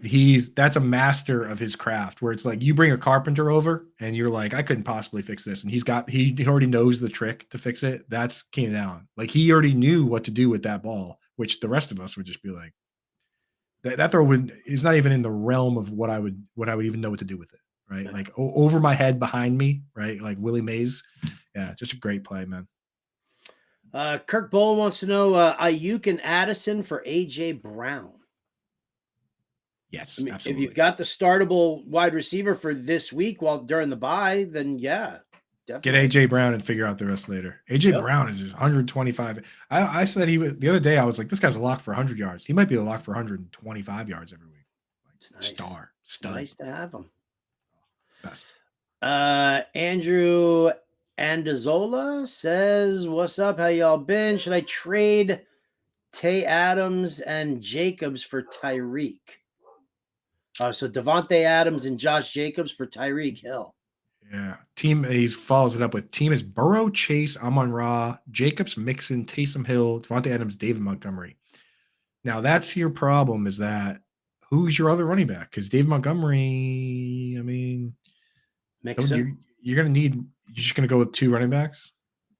that's a master of his craft, where it's like you bring a carpenter over and you're like, I couldn't possibly fix this. And he already knows the trick to fix it. That's Keenan Allen. Like he already knew what to do with that ball, which the rest of us would just be like, that throw is not even in the realm of what I would even know what to do with it. Right. Like over my head, behind me, right? Like Willie Mays. Yeah. Just a great play, man. Kirk Bowl wants to know Ayuk and Addison for AJ Brown. Yes, I mean, absolutely. if you've got the startable wide receiver for this week during the bye, then yeah, definitely. Get AJ Brown and figure out the rest later. AJ Brown is just 125. I said the other day, I was like, this guy's a lock for 100 yards. He might be a lock for 125 yards every week. Like, nice. Stud. Nice to have him. Best. Andrew Andazola says, what's up? How y'all been? Should I trade Tay Adams and Jacobs for Tyreek? So Devontae Adams and Josh Jacobs for Tyreek Hill. Yeah. He follows it up with team is Burrow, Chase, Amon-Ra, Jacobs, Mixon, Taysom Hill, Devontae Adams, David Montgomery. Now that's your problem, is that who's your other running back? Because David Montgomery, I mean, Mixon. You're just going to go with 2 running backs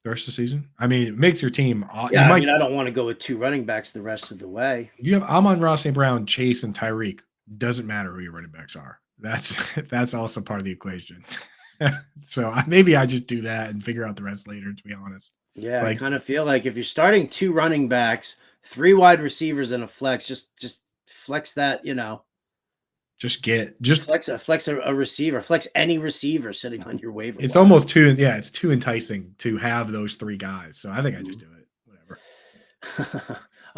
the rest of the season? I mean, it makes your team. Yeah, I don't want to go with 2 running backs the rest of the way. If you have Amon-Ra, St. Brown, Chase, and Tyreek, doesn't matter who your running backs are. That's also part of the equation. So maybe I just do that and figure out the rest later, to be honest. Yeah, I kind of feel like if you're starting 2 running backs, 3 wide receivers, and a flex, just flex that, Just flex a receiver, flex any receiver sitting on your waiver. It's almost it's too enticing to have those 3 guys. So I think I just do it. Whatever.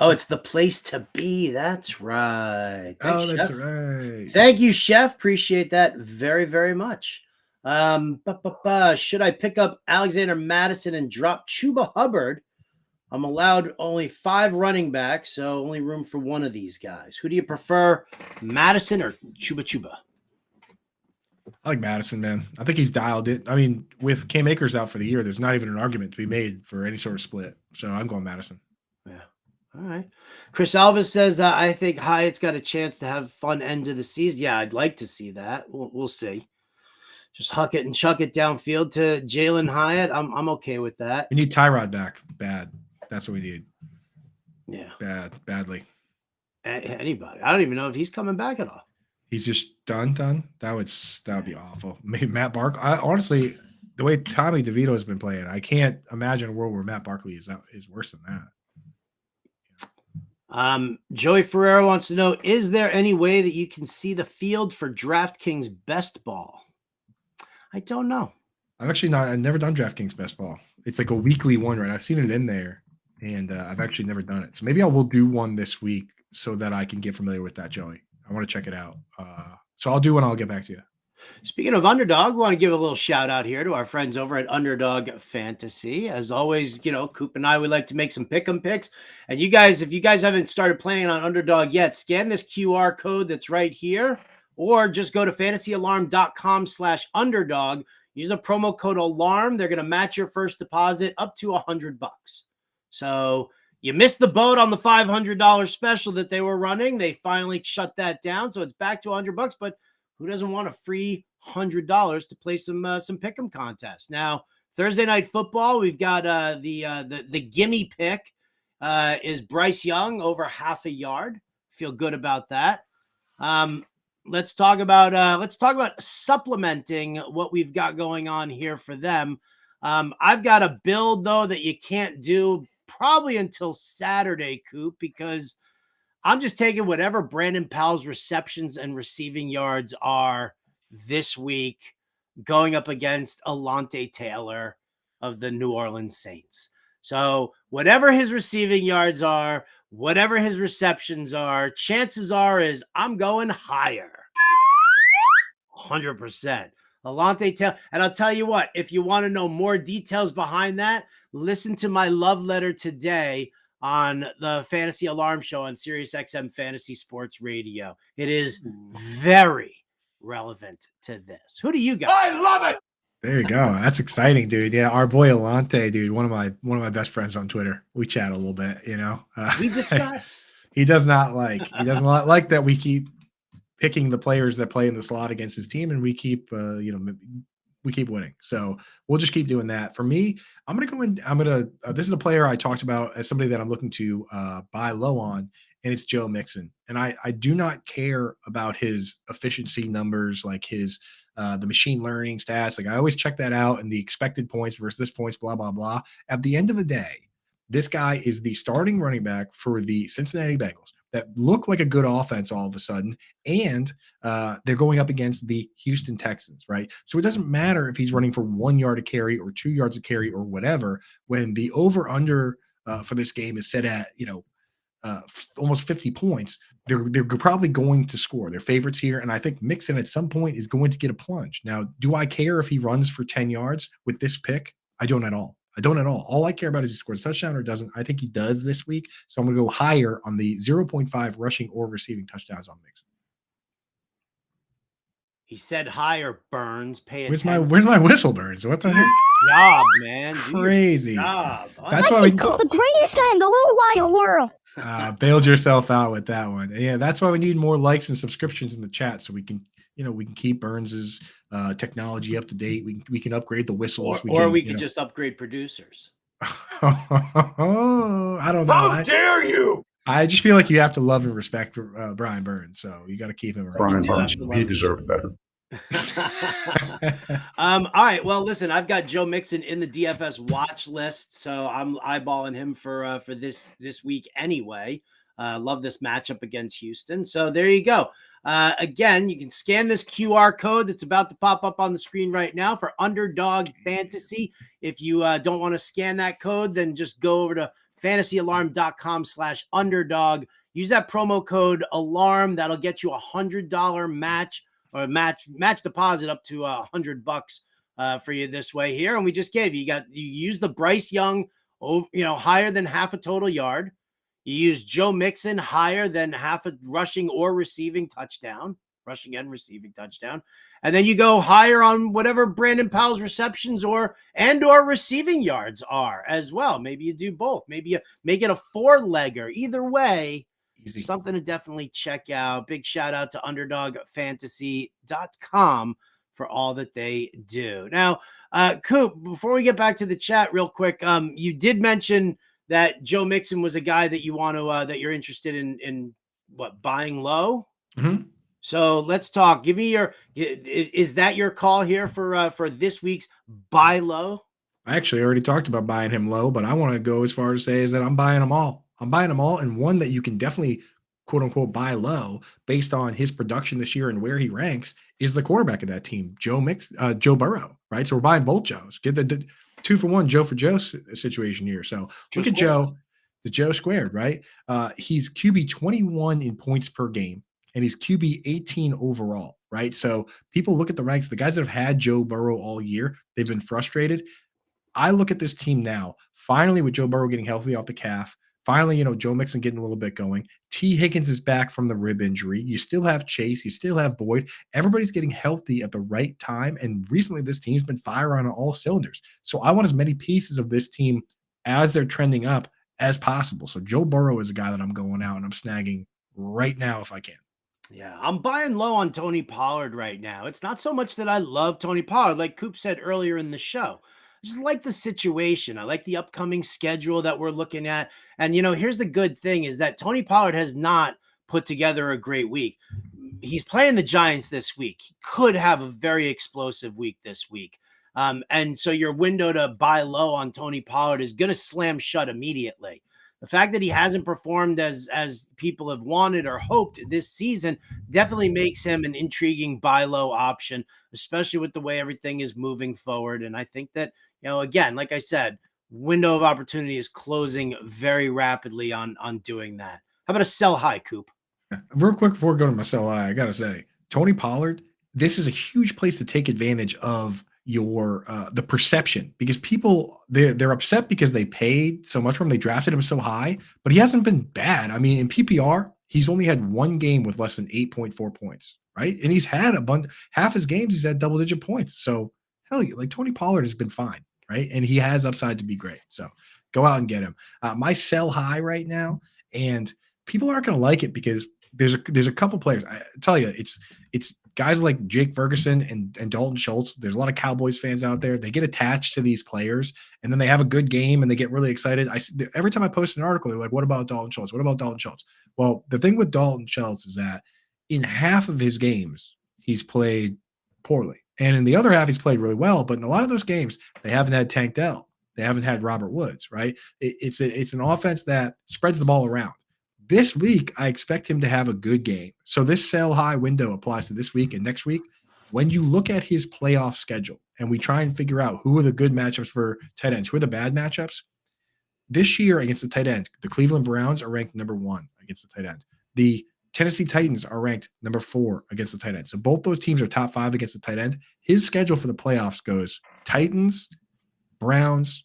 Oh, it's the place to be. That's right. Thanks, that's Chef. right. Thank you, Chef. Appreciate that very, very much. Should I pick up Alexander Madison and drop Chuba Hubbard? I'm allowed only 5 running backs, so only room for one of these guys. Who do you prefer, Madison or Chuba? I like Madison, man. I think he's dialed it. I mean, with Cam Akers out for the year, there's not even an argument to be made for any sort of split. So I'm going Madison. Yeah. All right. Chris Alves says, I think Hyatt's got a chance to have fun end of the season. Yeah, I'd like to see that. We'll see. Just huck it and chuck it downfield to Jalen Hyatt. I'm okay with that. We need Tyrod back. Bad. That's what we need. Yeah. Badly. Anybody. I don't even know if he's coming back at all. He's just done. That would be awful. Maybe Matt Barkley. Honestly, the way Tommy DeVito has been playing, I can't imagine a world where Matt Barkley is worse than that. Joey Ferrero wants to know, is there any way that you can see the field for DraftKings Best Ball? I don't know. I've never done DraftKings Best Ball. It's like a weekly one, right? I've seen it in there, and I've actually never done it. So maybe I will do one this week so that I can get familiar with that, Joey. I want to check it out. So I'll do one. I'll get back to you. Speaking of Underdog, we want to give a little shout out here to our friends over at Underdog Fantasy. As always, Coop and I would like to make some pick'em picks. And you guys, if you guys haven't started playing on Underdog yet, scan this QR code that's right here, or just go to fantasyalarm.com/underdog. Use the promo code ALARM. They're going to match your first deposit up to $100. So you missed the boat on the $500 special that they were running. They finally shut that down. So it's back to $100, but who doesn't want a free $100 to play some pick'em contests? Now, Thursday night football, we've got the gimme pick is Bryce Young over half a yard. Feel good about that. Let's talk about supplementing what we've got going on here for them. I've got a build though that you can't do probably until Saturday, Coop, because I'm just taking whatever Brandon Powell's receptions and receiving yards are this week, going up against Alontae Taylor of the New Orleans Saints. So whatever his receiving yards are, whatever his receptions are, chances are is I'm going higher. 100%. Alontae Taylor. And I'll tell you what, if you want to know more details behind that, listen to my love letter today on the Fantasy Alarm Show on SiriusXM Fantasy Sports Radio. It is very relevant to this. Who do you got? I love it. There you go. That's exciting, dude. Yeah, our boy Alante, dude, one of my best friends on Twitter. We chat a little bit, We discuss. he doesn't like that we keep picking the players that play in the slot against his team, and we keep we keep winning. So we'll just keep doing that. For me, I'm gonna go in. This is a player I talked about as somebody that I'm looking to buy low on, and it's Joe Mixon. And I do not care about his efficiency numbers, like his the machine learning stats. Like I always check that out, and the expected points versus this points, blah blah blah. At the end of the day, this guy is the starting running back for the Cincinnati Bengals that look like a good offense all of a sudden, and they're going up against the Houston Texans, right? So it doesn't matter if he's running for 1 yard a carry or 2 yards a carry or whatever. When the over/under for this game is set at almost 50 points, they're probably going to score. They're favorites here, and I think Mixon at some point is going to get a plunge. Now, do I care if he runs for 10 yards with this pick? I don't at all. All I care about is he scores a touchdown or doesn't. I think he does this week. So I'm going to go higher on the 0.5 rushing or receiving touchdowns on Mixon. He said higher, Burns. Pay Where's attention. my whistle, Burns? What the heck? Job, man. Do your Crazy. job. That's I why we think the greatest guy in the whole wide world. bailed yourself out with that one. Yeah, that's why we need more likes and subscriptions in the chat so we can keep Burns's technology up to date. We can upgrade the whistles. Or we could just upgrade producers. I don't know. How dare you? I just feel like you have to love and respect Brian Burns, so you got to keep him around. Brian Burns, he deserved better. All right. Well, listen, I've got Joe Mixon in the DFS watch list, so I'm eyeballing him for this week anyway. Love this matchup against Houston. So there you go. Again, you can scan this QR code that's about to pop up on the screen right now for Underdog Fantasy. If you don't want to scan that code, then just go over to fantasyalarm.com/underdog. Use that promo code ALARM. That'll get you $100 match or match deposit up to $100 for you this way here. And we just gave you use the Bryce Young, higher than half a total yard. You use Joe Mixon higher than half a rushing or receiving touchdown, rushing and receiving touchdown. And then you go higher on whatever Brandon Powell's receptions or receiving yards are as well. Maybe you do both. Maybe you make it a 4-legger. Either way, easy. Something to definitely check out. Big shout out to underdogfantasy.com for all that they do. Now, Coop, before we get back to the chat real quick, you did mention that Joe Mixon was a guy that you want to that you're interested in buying low. Mm-hmm. So let's talk. Give me is that your call here for this week's buy low? I actually already talked about buying him low, but I want to go as far as say is that I'm buying them all. And one that you can definitely quote unquote buy low based on his production this year and where he ranks is the quarterback of that team, Joe Burrow, right? So we're buying both Joes. Get the 2-for-1 Joe for Joe situation here. So look at Joe, the Joe squared, right? He's QB 21 in points per game, and he's QB 18 overall, right? So people look at the ranks. The guys that have had Joe Burrow all year, they've been frustrated. I look at this team now, finally with Joe Burrow getting healthy off the calf, finally, Joe Mixon getting a little bit going. T. Higgins is back from the rib injury. You still have Chase. You still have Boyd. Everybody's getting healthy at the right time. And recently, this team's been firing on all cylinders. So I want as many pieces of this team as they're trending up as possible. So Joe Burrow is a guy that I'm going out and I'm snagging right now if I can. Yeah, I'm buying low on Tony Pollard right now. It's not so much that I love Tony Pollard, like Coop said earlier in the show. I just like the situation. I like the upcoming schedule that we're looking at. And, here's the good thing is that Tony Pollard has not put together a great week. He's playing the Giants this week. He could have a very explosive week this week. And so your window to buy low on Tony Pollard is going to slam shut immediately. The fact that he hasn't performed as people have wanted or hoped this season definitely makes him an intriguing buy low option, especially with the way everything is moving forward. And I think that, again, like I said, window of opportunity is closing very rapidly on doing that. How about a sell high, Coop? Real quick before going to my sell high, I got to say, Tony Pollard, this is a huge place to take advantage of your the perception, because people they're upset because they paid so much for him, they drafted him so high, but he hasn't been bad. I mean, in PPR, he's only had one game with less than 8.4 points, right? And he's had half his games, he's had double-digit points. So, hell, like Tony Pollard has been fine, right? And he has upside to be great. So, go out and get him. My sell high right now, and people aren't going to like it because there's a couple players. I tell you, it's guys like Jake Ferguson and Dalton Schultz. There's a lot of Cowboys fans out there. They get attached to these players, and then they have a good game and they get really excited. Every time I post an article, they're like, "What about Dalton Schultz? What about Dalton Schultz?" Well, the thing with Dalton Schultz is that in half of his games, he's played poorly, and in the other half, he's played really well. But in a lot of those games, they haven't had Tank Dell. They haven't had Robert Woods, right? It's an offense that spreads the ball around. This week, I expect him to have a good game. So this sell high window applies to this week and next week. When you look at his playoff schedule and we try and figure out who are the good matchups for tight ends, who are the bad matchups, this year against the tight end, the Cleveland Browns are ranked number 1 against the tight end. The Tennessee Titans are ranked number 4 against the tight end. So both those teams are top 5 against the tight end. His schedule for the playoffs goes Titans, Browns,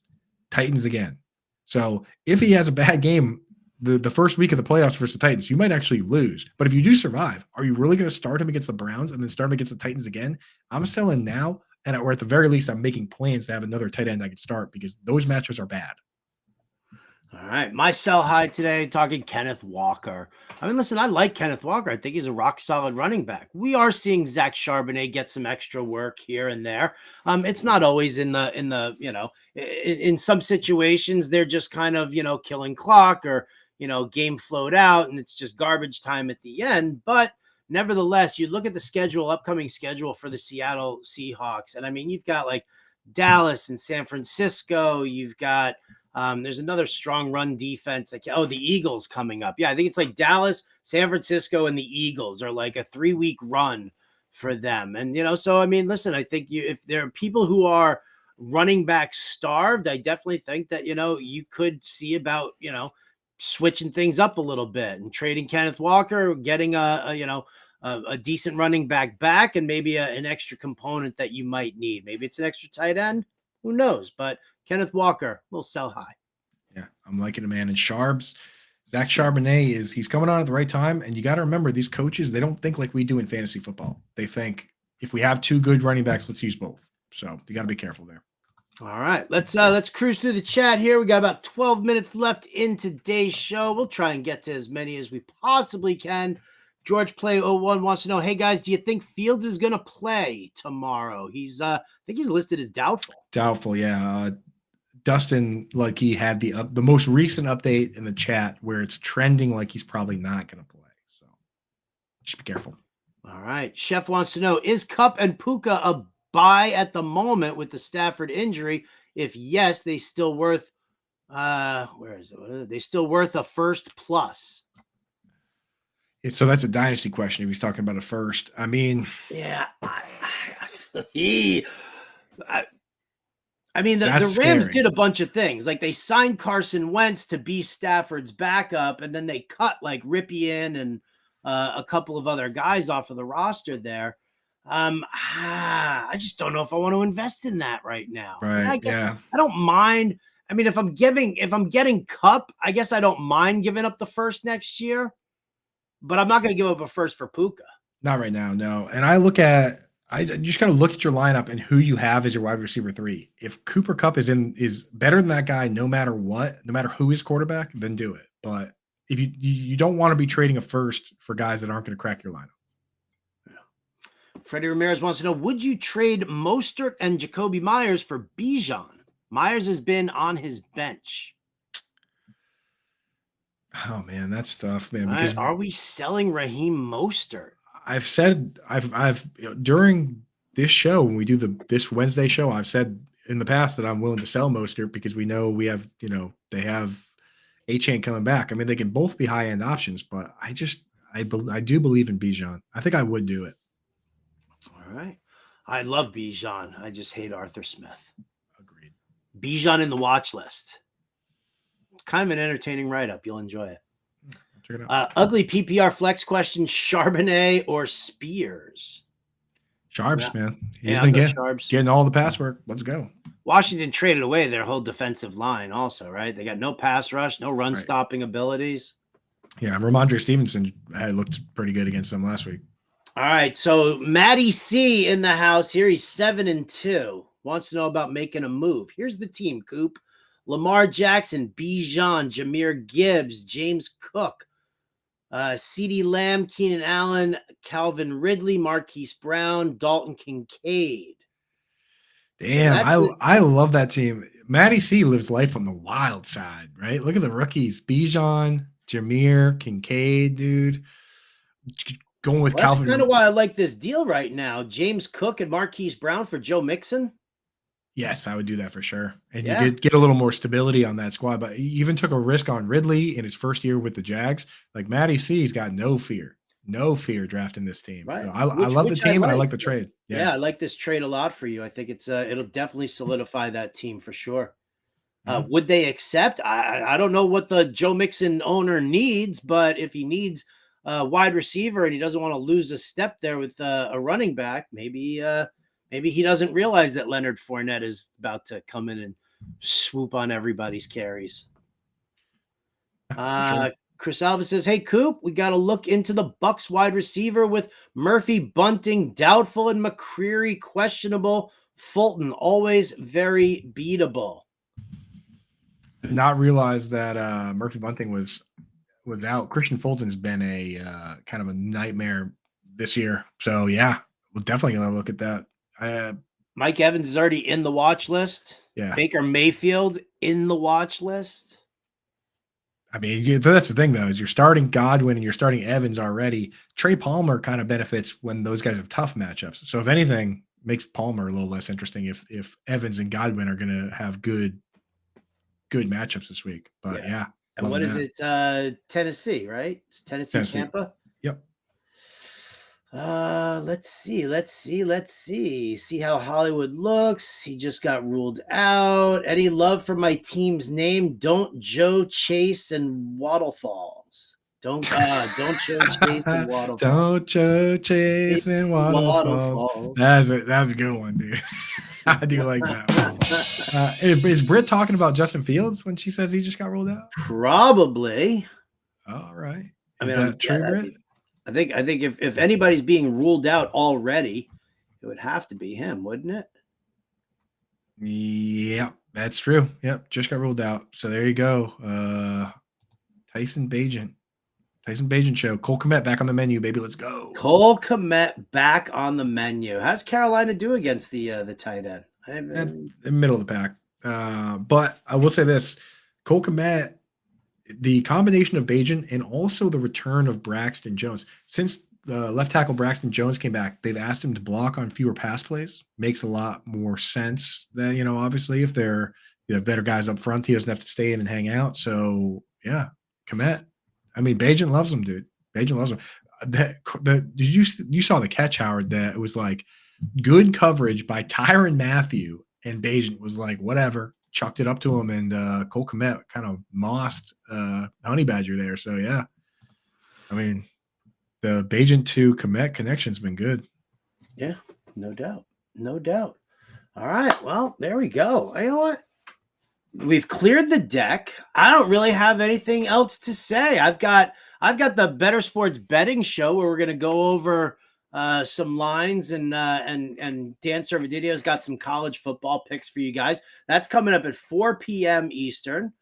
Titans again. So if he has a bad game the first week of the playoffs versus the Titans, you might actually lose. But if you do survive, are you really going to start him against the Browns and then start him against the Titans again? I'm selling now, or at the very least, I'm making plans to have another tight end I can start because those matchups are bad. All right. My sell high today, talking Kenneth Walker. I mean, listen, I like Kenneth Walker. I think he's a rock solid running back. We are seeing Zach Charbonnet get some extra work here and there. It's not always in some situations, they're just kind of, killing clock or, game flowed out and it's just garbage time at the end. But nevertheless, you look at the upcoming schedule for the Seattle Seahawks. And I mean, you've got like Dallas and San Francisco. You've got, there's another strong run defense. Like, the Eagles coming up. Yeah, I think it's like Dallas, San Francisco, and the Eagles are like a 3-week run for them. And, so, I mean, listen, I think if there are people who are running back starved, I definitely think that, you could see about, switching things up a little bit and trading Kenneth Walker, getting a decent running back, and maybe an extra component that you might need. Maybe it's an extra tight end. Who knows? But Kenneth Walker will sell high. Yeah, I'm liking him, man. And Zach Charbonnet he's coming on at the right time. And you got to remember, these coaches, they don't think like we do in fantasy football. They think if we have 2 good running backs, let's use both. So you got to be careful there. All right, let's cruise through the chat here. We got about 12 minutes left in today's show. We'll try and get to as many as we possibly can. George Play 01 wants to know, hey guys, do you think Fields is going to play tomorrow? I think he's listed as doubtful. Doubtful, yeah. Dustin, like he had the most recent update in the chat where it's trending like he's probably not going to play. So just be careful. All right. Chef wants to know, is Kupp and Puka a buy at the moment with the Stafford injury? If yes, they still worth where is it? They still worth a first plus. So that's a dynasty question. If he's talking about a first, I mean, yeah. I mean, the Rams scary. did a bunch of things. Like they signed Carson Wentz to be Stafford's backup, and then they cut like Ripien and a couple of other guys off of the roster there. I just don't know if I want to invest in that right now. Right. I guess I don't mind. I mean, if I'm getting Kupp, I guess I don't mind giving up the first next year, but I'm not going to give up a first for Puka. Not right now, no. And you just got to look at your lineup and who you have as your wide receiver 3. If Cooper Kupp is better than that guy, no matter what, no matter who is quarterback, then do it. But if you don't want to be trading a first for guys that aren't going to crack your lineup. Freddie Ramirez wants to know, would you trade Mostert and Jacoby Myers for Bijan? Myers has been on his bench. Oh man, that's tough, man. Right. Because Are we selling Raheem Mostert? I've said I've during this show, when we do this Wednesday show, I've said in the past that I'm willing to sell Mostert because we know we have, they have A-Chain coming back. I mean, they can both be high-end options, but I do believe in Bijan. I think I would do it. All right. I love Bijan. I just hate Arthur Smith. Agreed. Bijan in the watch list. Kind of an entertaining write-up. You'll enjoy it. Check it out. Ugly PPR flex question, Charbonnet or Spears? Sharps, man. He's I'll been go getting all the pass work. Let's go. Washington traded away their whole defensive line also, right? They got no pass rush, no run-stopping abilities. Yeah, Ramondre Stevenson had looked pretty good against them last week. All right, so Matty C in the house here. He's 7-2. Wants to know about making a move. Here's the team, Coop. Lamar Jackson, Bijan, Jahmyr Gibbs, James Cook, CeeDee Lamb, Keenan Allen, Calvin Ridley, Marquise Brown, Dalton Kincaid. Damn, So I love that team. Matty C lives life on the wild side, right? Look at the rookies: Bijan, Jahmyr, Kincaid, dude. Going with that's Calvin. kind of why I like this deal right now. James Cook and Marquise Brown for Joe Mixon. Yes, I would do that for sure. And Yeah. you get a little more stability on that squad. But he even took a risk on Ridley in his first year with the Jags. Like Matty C's got no fear drafting this team. Right. So I love the team and I like the trade. Yeah, I like this trade a lot for you. I think it'll definitely solidify that team for sure. Would they accept? I don't know what the Joe Mixon owner needs, but if he needs a wide receiver and he doesn't want to lose a step there with a running back, maybe he doesn't realize that Leonard Fournette is about to come in and swoop on everybody's carries. Chris Alves says, "Hey Coop, we got to look into the Bucks wide receiver with Murphy Bunting doubtful and McCreary questionable. Fulton always very beatable." Did not realize that Murphy Bunting was out. Christian Fulton's been a kind of a nightmare this year. So yeah, we'll definitely gonna look at that. Mike Evans is already in the watch list. Yeah. Baker Mayfield in the watch list. I mean, that's the thing, though, is you're starting Godwin and you're starting Evans already. Trey Palmer kind of benefits when those guys have tough matchups. So if anything, makes Palmer a little less interesting if Evans and Godwin are going to have good matchups this week. But yeah. And what is it? Tennessee, right? It's Tennessee, Tampa. Yep. Let's see. See how Hollywood looks. He just got ruled out. Any love for my team's name? Don't Joe Chase and Waddle-Falls. Don't Joe Chase and Waddle-Falls. Don't Joe Chase and Waddle-Falls. That's a good one, dude. I do like that one. Is Britt talking about Justin Fields when she says he just got ruled out? Probably. All right. Is that true, Britt? I think if anybody's being ruled out already, it would have to be him, wouldn't it? Yep, that's true. Yep, just got ruled out. So there you go. Tyson Bagent show. Cole Kmet back on the menu, baby. Let's go. Cole Kmet back on the menu. How's Carolina do against the tight end? The middle of the pack. But I will say this: Cole Kmet, the combination of Bagent and also the return of Braxton Jones. Since the left tackle Braxton Jones came back, they've asked him to block on fewer pass plays. Makes a lot more sense than, obviously if they're better guys up front, he doesn't have to stay in and hang out. So yeah, Kmet. I mean, Bagent loves him, dude. Bagent loves him. You saw the catch, Howard, that it was like good coverage by Tyrann Mathieu, and Bagent was like, whatever. Chucked it up to him, and Cole Kmet kind of mossed Honey Badger there. So, yeah. I mean, the Bagent to Kmet connection's been good. Yeah, no doubt. No doubt. All right. Well, there we go. You know what? We've cleared the deck. I don't really have anything else to say. I've got the Better Sports Betting Show where we're going to go over some lines and Dan Servididio's got some college football picks for you guys. That's coming up at 4 p.m. Eastern.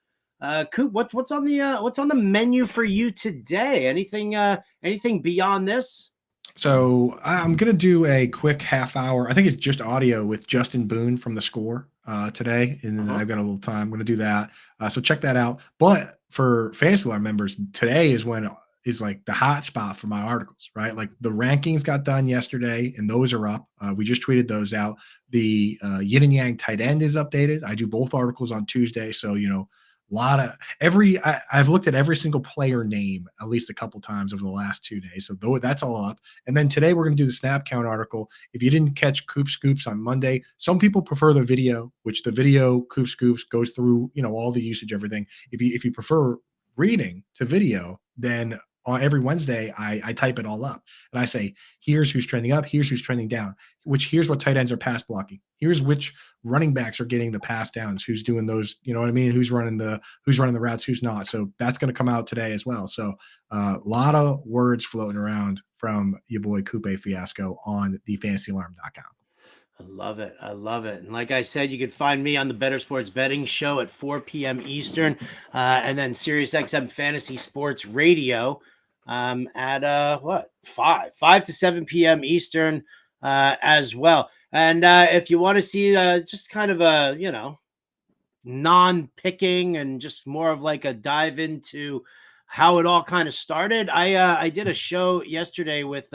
Coop, what's on the menu for you today? Anything beyond this? So I'm gonna do a quick half hour. I think it's just audio with Justin Boone from The Score today, and then I've got a little time. I'm gonna do that. So check that out. But for Fantasy Alarm members, today is like the hot spot for my articles, right? Like the rankings got done yesterday and those are up. We just tweeted those out. The yin and yang tight end is updated. I do both articles on Tuesday. So, I've looked at every single player name at least a couple times over the last 2 days. So that's all up. And then today we're going to do the snap count article. If you didn't catch Coop Scoops on Monday, some people prefer the video, which the video Coop Scoops goes through, all the usage, everything. If you prefer reading to video, then on every Wednesday, I type it all up and I say, here's who's trending up, here's who's trending down, here's what tight ends are pass blocking, here's which running backs are getting the pass downs, who's doing those, you know what I mean, who's running the routes, who's not. So that's going to come out today as well. So a lot of words floating around from your boy Coupe Fiasco on the fantasyalarm.com. I love it. I love it. And like I said, you can find me on the Better Sports Betting Show at 4 p.m. Eastern, and then SiriusXM Fantasy Sports Radio at 5 to 7 p.m. Eastern as well. And if you want to see just kind of a, non-picking and just more of like a dive into how it all kind of started, I did a show yesterday with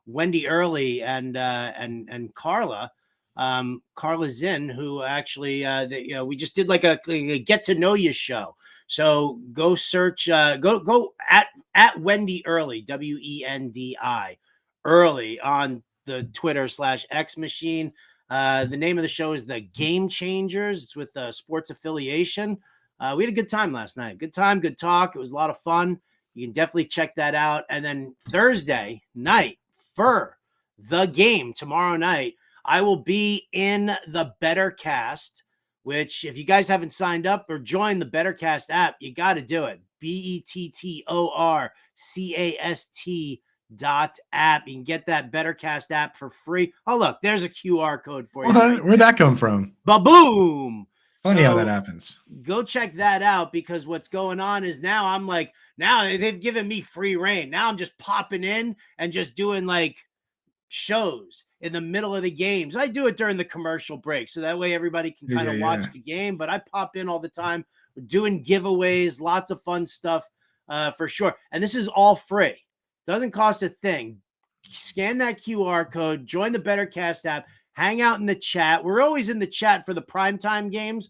Wendy Early and Carla Zinn, who actually we just did like a get to know you show. So go search go at Wendy Early, Wendi Early on the Twitter /X machine. The name of the show is The Game Changers. It's with Sports Affiliation. We had a good time last night. Good time, good talk. It was a lot of fun. You can definitely check that out. And then Thursday night for the game tomorrow night, I will be in the Bettercast, which if you guys haven't signed up or joined the Bettercast app, you got to do it. BETTORCAST.app. You can get that Bettercast app for free. Oh, look, there's a QR code for you. Where'd that come from? Ba-boom. Funny how that happens. Go check that out, because what's going on is now they've given me free reign. Now I'm just popping in and just doing like shows in the middle of the games. I do it during the commercial break, so that way everybody can kind of watch the game, but I pop in all the time. We're doing giveaways, lots of fun stuff for sure. And this is all free. Doesn't cost a thing. Scan that QR code, join the Bettercast app, hang out in the chat. We're always in the chat for the primetime games.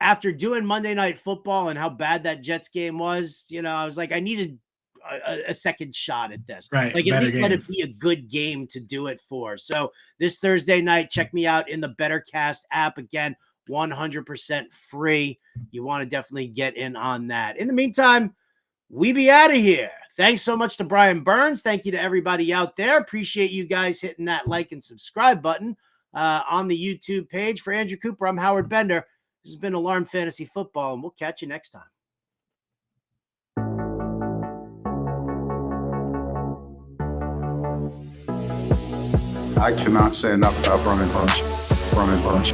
After doing Monday Night Football and how bad that Jets game was, I was like, I needed a second shot at this. Right. Like, at least let it be a good game to do it for. So this Thursday night, check me out in the Bettercast app. Again, 100% free. You want to definitely get in on that. In the meantime, we be out of here. Thanks so much to Brian Burns. Thank you to everybody out there. Appreciate you guys hitting that like and subscribe button on the YouTube page. For Andrew Cooper, I'm Howard Bender. This has been Alarm Fantasy Football, and we'll catch you next time. I cannot say enough about Roman Bunch.